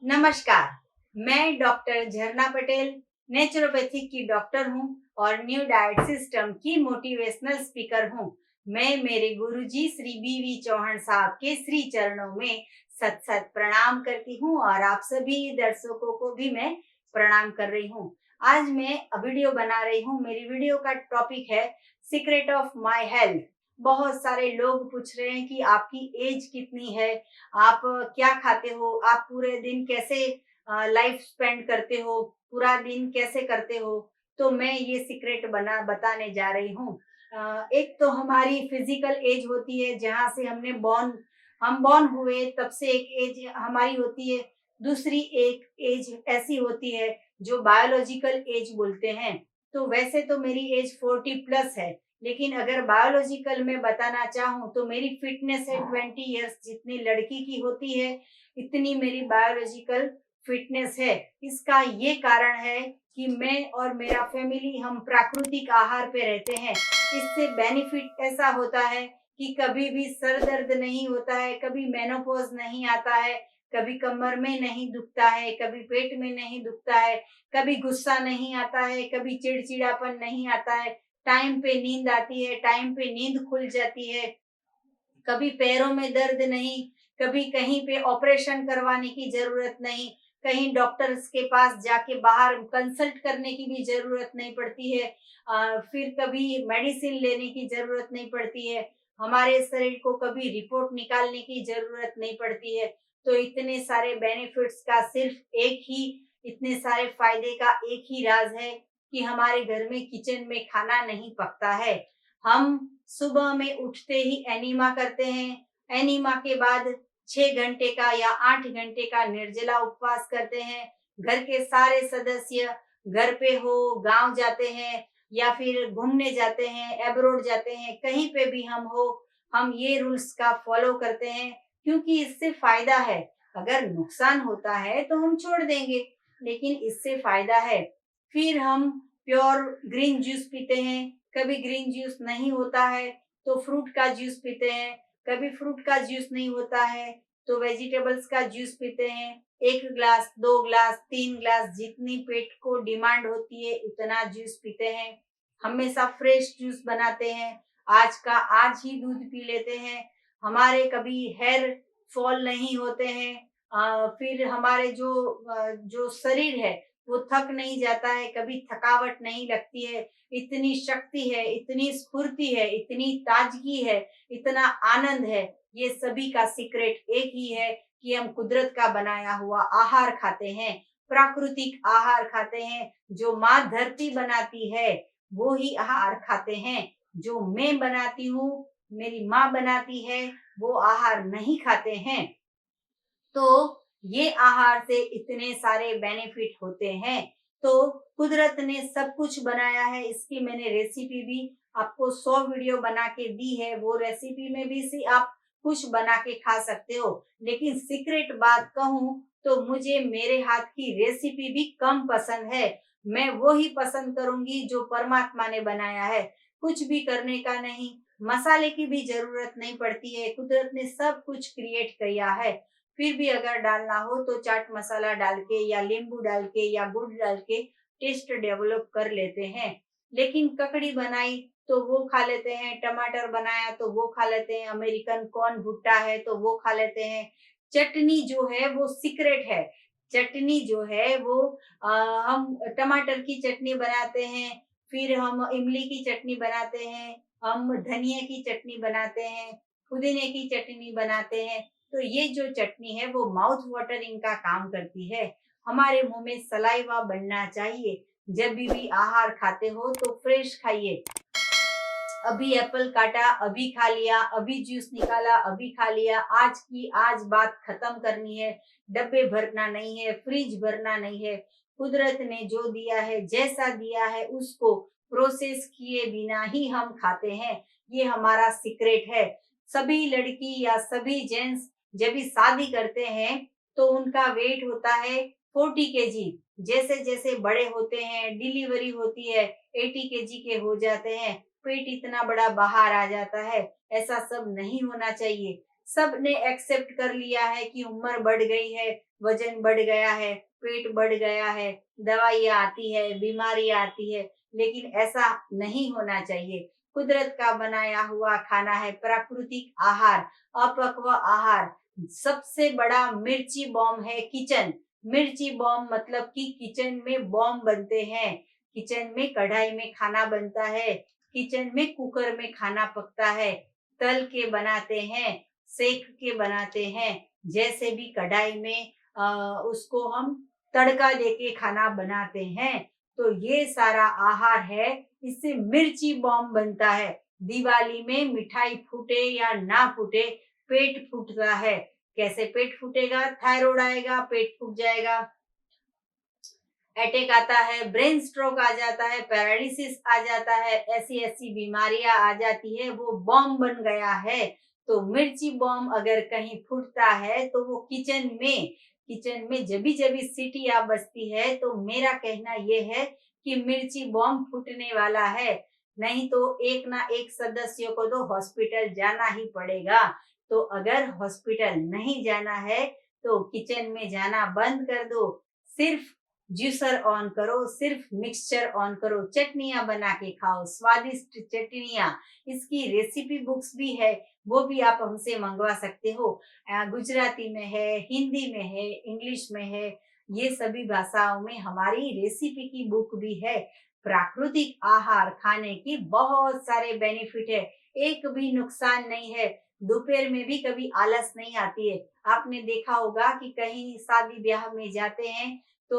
नमस्कार। मैं डॉक्टर झरना पटेल नेचुरोपैथिक की डॉक्टर हूँ और न्यू डाइट सिस्टम की मोटिवेशनल स्पीकर हूँ। मैं मेरे गुरुजी श्री बीवी चौहान साहब के श्री चरणों में सत सत प्रणाम करती हूँ और आप सभी दर्शकों को भी मैं प्रणाम कर रही हूँ। आज मैं वीडियो बना रही हूँ। मेरी वीडियो का टॉपिक है सीक्रेट ऑफ माय हेल्थ। बहुत सारे लोग पूछ रहे हैं कि आपकी एज कितनी है, आप क्या खाते हो, आप पूरे दिन कैसे लाइफ स्पेंड करते हो, पूरा दिन कैसे करते हो। तो मैं ये सीक्रेट बना बताने जा रही हूँ। एक तो हमारी फिजिकल एज होती है, जहाँ से हम बॉर्न हुए तब से एक एज हमारी होती है। दूसरी एक एज ऐसी होती है जो बायोलॉजिकल एज बोलते हैं। तो वैसे तो मेरी एज 40+ है, लेकिन अगर बायोलॉजिकल में बताना चाहूँ तो मेरी फिटनेस है 20 इयर्स। जितनी लड़की की होती है इतनी मेरी बायोलॉजिकल फिटनेस है। इसका ये कारण है कि मैं और मेरा फैमिली हम प्राकृतिक आहार पे रहते हैं। इससे बेनिफिट ऐसा होता है कि कभी भी सर दर्द नहीं होता है, कभी मेनोपॉज नहीं आता है, कभी कमर में नहीं दुखता है, कभी पेट में नहीं दुखता है, कभी गुस्सा नहीं आता है, कभी चिड़चिड़ापन नहीं आता है, टाइम पे नींद आती है, टाइम पे नींद खुल जाती है, कभी पैरों में दर्द नहीं, कभी कहीं पे ऑपरेशन करवाने की ज़रूरत नहीं, कहीं डॉक्टर्स के पास जाके बाहर कंसल्ट करने की भी ज़रूरत नहीं पड़ती है। फिर कभी मेडिसिन लेने की ज़रूरत नहीं पड़ती है, हमारे शरीर को कभी रिपोर्ट निकालने की ज़रूरत नहीं पड़ती है। तो इतने सारे बेनिफिट्स का सिर्फ एक ही इतने सारे फ़ायदे का एक ही राज़ है कि हमारे घर में किचन में खाना नहीं पकता है। हम सुबह में उठते ही एनीमा करते हैं। एनीमा के बाद 6 घंटे का या 8 घंटे का निर्जला उपवास करते हैं। घर के सारे सदस्य घर पे हो, गांव जाते हैं या फिर घूमने जाते हैं, एब्रोड जाते हैं, कहीं पे भी हम हो, हम ये रूल्स का फॉलो करते हैं क्योंकि इससे फायदा है। अगर नुकसान होता है तो हम छोड़ देंगे, लेकिन इससे फायदा है। फिर हम प्योर ग्रीन जूस पीते हैं। कभी ग्रीन जूस नहीं होता है तो फ्रूट का जूस पीते हैं, कभी फ्रूट का जूस नहीं होता है तो वेजिटेबल्स का जूस पीते हैं। 1 ग्लास, 2 ग्लास, 3 ग्लास, जितनी पेट को डिमांड होती है उतना जूस पीते हैं। हमेशा फ्रेश जूस बनाते हैं, आज का आज ही दूध पी लेते हैं। हमारे कभी हेयर फॉल नहीं होते हैं। फिर हमारे जो शरीर है वो थक नहीं जाता है, कभी थकावट नहीं लगती है। इतनी शक्ति है, इतनी स्फूर्ति है, इतनी ताजगी है, इतना आनंद है। ये सभी का सीक्रेट एक ही है कि हम कुदरत का बनाया हुआ आहार खाते हैं, प्राकृतिक आहार खाते हैं। जो माँ धरती बनाती है वो ही आहार खाते हैं। जो मैं बनाती हूँ, मेरी माँ बनाती है, वो आहार नहीं खाते हैं। तो ये आहार से इतने सारे बेनिफिट होते हैं। तो कुदरत ने सब कुछ बनाया है, इसकी मैंने रेसिपी भी आपको 100 वीडियो बना के दी है। वो रेसिपी में भी से आप कुछ बना के खा सकते हो। लेकिन सीक्रेट बात कहूँ तो मुझे मेरे हाथ की रेसिपी भी कम पसंद है। मैं वो ही पसंद करूंगी जो परमात्मा ने बनाया है। कुछ भी करने का नहीं, मसाले की भी जरूरत नहीं पड़ती है। कुदरत ने सब कुछ क्रिएट किया है। फिर भी अगर डालना हो तो चाट मसाला डाल के या नींबू डाल के या गुड़ डाल के टेस्ट डेवलप कर लेते हैं। लेकिन ककड़ी बनाई तो वो खा लेते हैं, टमाटर बनाया तो वो खा लेते हैं, अमेरिकन कॉर्न भुट्टा है तो वो खा लेते हैं। चटनी जो है वो सीक्रेट है। चटनी जो है वो हम टमाटर की चटनी बनाते हैं, फिर हम इमली की चटनी बनाते हैं, हम धनिया की चटनी बनाते हैं, पुदीने की चटनी बनाते हैं। तो ये जो चटनी है वो माउथ वाटरिंग का काम करती है। हमारे मुंह में सलाइवा बनना चाहिए। जब भी आहार खाते हो तो फ्रेश खाइए। अभी एप्पल काटा, अभी खा लिया, अभी जूस निकाला, अभी खा लिया, आज की आज बात खत्म करनी है। डब्बे भरना नहीं है, फ्रिज भरना नहीं है। कुदरत ने जो दिया है, जैसा दिया है, उसको प्रोसेस किए बिना ही हम खाते हैं। ये हमारा सीक्रेट है। सभी लड़की या सभी जेंट्स जब भी शादी करते हैं तो उनका वेट होता है 40 kg। जैसे जैसे बड़े होते हैं, डिलीवरी होती है, 80 kg के हो जाते हैं, पेट इतना बड़ा बाहर आ जाता है। ऐसा सब नहीं होना चाहिए। सब ने एक्सेप्ट कर लिया है कि उम्र बढ़ गई है, वजन बढ़ गया है, पेट बढ़ गया है, दवाइयाँ आती है, बीमारियाँ आती है, लेकिन ऐसा नहीं होना चाहिए। कुदरत का बनाया हुआ खाना है, प्राकृतिक आहार, अपक्व आहार। सबसे बड़ा मिर्ची बॉम्ब है किचन। मिर्ची बॉम्ब मतलब कि किचन में बॉम्ब बनते हैं। किचन में कढ़ाई में खाना बनता है, किचन में कुकर में खाना पकता है, तल के बनाते हैं, सेक के बनाते हैं, जैसे भी कढ़ाई में उसको हम तड़का देके खाना बनाते हैं। तो ये सारा आहार है, इससे मिर्ची बॉम्ब बनता है। दिवाली में मिठाई फूटे या ना फूटे, पेट फूटता है। कैसे पेट फूटेगा? थायराइड आएगा, पेट फूट जाएगा, अटैक आता है, ब्रेन स्ट्रोक आ जाता है, पैरालिसिस आ जाता है, ऐसी ऐसी बीमारियां आ जाती है। वो बॉम्ब बन गया है। तो मिर्ची बॉम्ब अगर कहीं फूटता है तो वो किचन में जबी जबी सीटियां बजती है, तो मेरा कहना ये है कि मिर्ची बॉम्ब फूटने वाला है। नहीं तो एक ना एक सदस्य को तो हॉस्पिटल जाना ही पड़ेगा। तो अगर हॉस्पिटल नहीं जाना है तो किचन में जाना बंद कर दो। सिर्फ जूसर ऑन करो, सिर्फ मिक्सचर ऑन करो, चटनियां बना के खाओ, स्वादिष्ट चटनियां। इसकी रेसिपी बुक्स भी है, वो भी आप हमसे मंगवा सकते हो। गुजराती में है, हिंदी में है, इंग्लिश में है, ये सभी भाषाओं में हमारी रेसिपी की बुक भी है। प्राकृतिक आहार खाने की बहुत सारे बेनिफिट है, एक भी नुकसान नहीं है। दोपहर में भी कभी आलस नहीं आती है। आपने देखा होगा कि कहीं शादी ब्याह में जाते हैं तो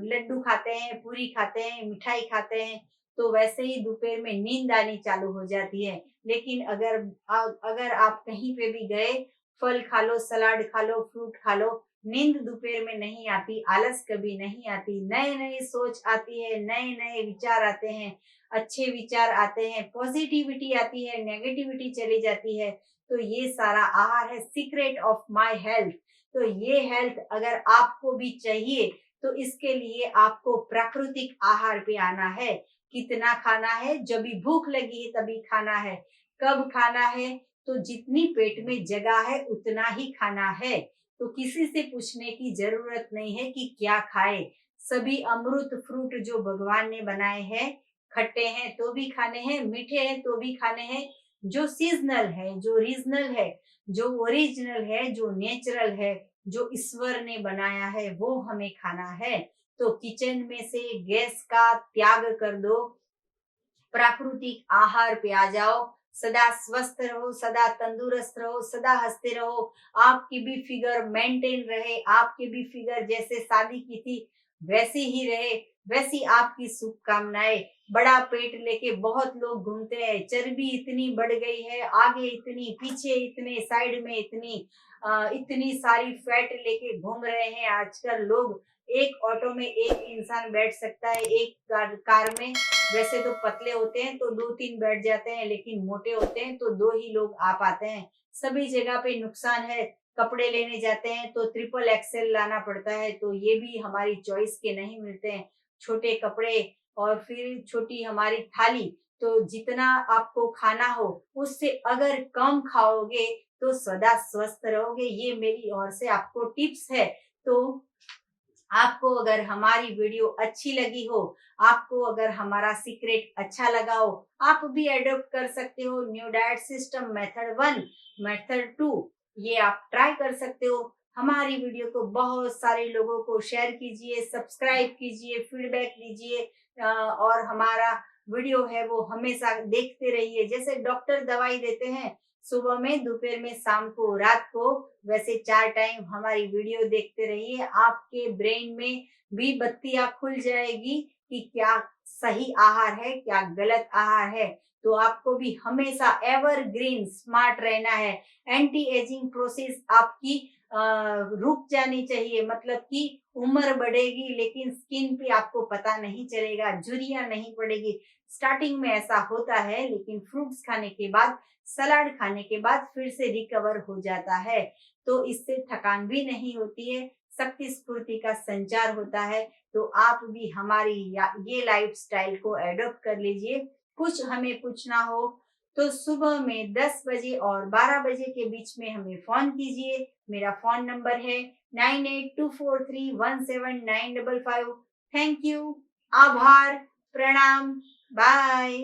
लड्डू खाते हैं, पूरी खाते हैं, मिठाई खाते हैं, तो वैसे ही दोपहर में नींद आनी चालू हो जाती है। लेकिन अगर आप कहीं पे भी गए, फल खा लो, सलाद खा लो, फ्रूट खा लो, नींद दोपहर में नहीं आती, आलस कभी नहीं आती, नए नए सोच आती है, नए नए विचार आते हैं, अच्छे विचार आते हैं, पॉजिटिविटी आती है, नेगेटिविटी चली जाती है। तो ये सारा आहार है, सीक्रेट ऑफ माय हेल्थ। तो ये हेल्थ अगर आपको भी चाहिए तो इसके लिए आपको प्राकृतिक आहार पे आना है। कितना खाना है? जब भी भूख लगी है तभी खाना है। कब खाना है? तो जितनी पेट में जगह है उतना ही खाना है। तो किसी से पूछने की जरूरत नहीं है कि क्या खाए। सभी अमृत फ्रूट जो भगवान ने बनाए हैं, खट्टे हैं तो भी खाने हैं, मीठे हैं तो भी खाने हैं। जो सीजनल है, जो रीजनल है, जो ओरिजिनल है, जो नेचुरल है, जो ईश्वर ने बनाया है, वो हमें खाना है। तो किचन में से गैस का त्याग कर दो, प्राकृतिक आहार पे आ जाओ। सदा स्वस्थ रहो, सदा तंदुरुस्त रहो, सदा हंसते रहो। आपकी भी फिगर मेंटेन रहे, आपकी भी फिगर जैसे शादी की थी वैसी ही रहे, वैसी आपकी शुभकामनाएं। बड़ा पेट लेके बहुत लोग घूमते हैं, चर्बी इतनी बढ़ गई है, आगे इतनी, पीछे इतने, साइड में इतनी, इतनी सारी फैट लेके घूम रहे हैं आजकल लोग। एक ऑटो में एक इंसान बैठ सकता है, एक कार में वैसे तो पतले होते हैं तो 2-3 बैठ जाते हैं, लेकिन मोटे होते हैं तो 2 ही लोग आ पाते हैं। सभी जगह पे नुकसान है। कपड़े लेने जाते हैं तो ट्रिपल एक्सेल लाना पड़ता है, तो ये भी हमारी चॉइस के नहीं मिलते हैं। छोटे कपड़े और फिर छोटी हमारी थाली। तो जितना आपको खाना हो उससे अगर कम खाओगे तो सदा स्वस्थ रहोगे। ये मेरी ओर से आपको टिप्स है। तो आपको अगर हमारी वीडियो अच्छी लगी हो, आपको अगर हमारा सीक्रेट अच्छा लगा हो, आप भी एडॉप्ट कर सकते हो। New diet system method 1, method 2, ये आप ट्राई कर सकते हो। हमारी वीडियो को बहुत सारे लोगों को शेयर कीजिए, सब्सक्राइब कीजिए, फीडबैक दीजिए, और हमारा वीडियो है वो हमेशा देखते रहिए। जैसे डॉक्टर दवाई देते हैं सुबह में, दोपहर में, शाम को, रात को, वैसे 4 टाइम हमारी वीडियो देखते रहिए। आपके ब्रेन में भी बत्तियां खुल जाएगी कि क्या सही आहार है, क्या गलत आहार है। तो आपको भी हमेशा एवरग्रीन स्मार्ट रहना है। एंटी एजिंग प्रोसेस आपकी रुक जानी चाहिए, मतलब कि उम्र बढ़ेगी लेकिन स्किन पे आपको पता नहीं चलेगा, झुर्रियां नहीं पड़ेगी। स्टार्टिंग में ऐसा होता है, लेकिन फ्रूट्स खाने के बाद, सलाद खाने के बाद फिर से रिकवर हो जाता है। तो इससे थकान भी नहीं होती है, शक्ति स्फूर्ति का संचार होता है। तो आप भी हमारी ये लाइफस्टाइल को एडॉप्ट कर लीजिए। कुछ हमें पूछना हो तो सुबह में 10 बजे और 12 बजे के बीच में हमें फोन कीजिए। मेरा फोन नंबर है 9824317955। Thank you. आभार। प्रणाम। बाय।